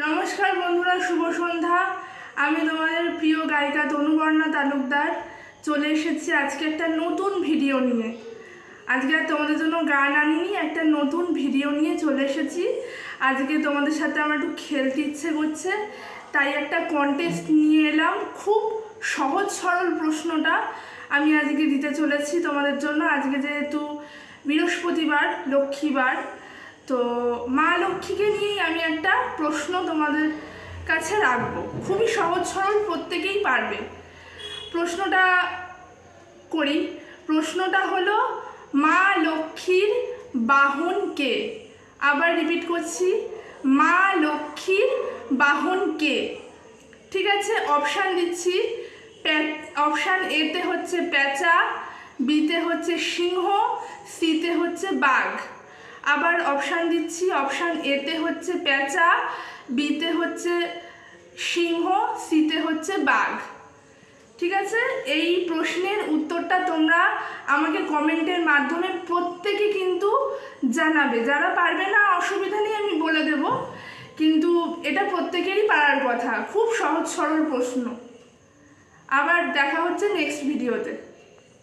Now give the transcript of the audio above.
নমস্কার বন্ধুরা, শুভ সন্ধ্যা। আমি তোমাদের প্রিয় গায়িকা তনুবর্ণা তালুকদার চলে এসেছি আজকে একটা নতুন ভিডিও নিয়ে। আজকে আর তোমাদের জন্য গান আনিনি, একটা নতুন ভিডিও নিয়ে চলে এসেছি। আজকে তোমাদের সাথে আমার একটু খেলতে ইচ্ছে করছে, তাই একটা কন্টেস্ট নিয়ে এলাম। খুব সহজ সরল প্রশ্নটা আমি আজকে দিতে চলেছি তোমাদের জন্য। আজকে যেহেতু বৃহস্পতিবার, লক্ষ্মীবার, তো মা লক্ষ্মীকে নিয়েই আমি একটা প্রশ্ন তোমাদের কাছে রাখবো। খুবই সহজ সরল, প্রত্যেকেই পারবে। প্রশ্নটা করি। প্রশ্নটা হলো, মা লক্ষ্মীর বাহন কে? আবার রিপিট করছি, মা লক্ষ্মীর বাহন কে? ঠিক আছে, অপশান দিচ্ছি। অপশান এতে হচ্ছে পেঁচা, বিতে হচ্ছে সিংহ, সিতে হচ্ছে বাঘ। আবার অপশান দিচ্ছি। অপশান এতে হচ্ছে পেঁচা, বিতে হচ্ছে সিংহ, সিতে হচ্ছে বাঘ। ঠিক আছে, এই প্রশ্নের উত্তরটা তোমরা আমাকে কমেন্টের মাধ্যমে প্রত্যেকে কিন্তু জানাবে। যারা পারবে না অসুবিধা নেই, আমি বলে দেব, কিন্তু এটা প্রত্যেকেরই পারার কথা। খুব সহজ সরল প্রশ্ন। আবার দেখা হচ্ছে নেক্সট ভিডিওতে।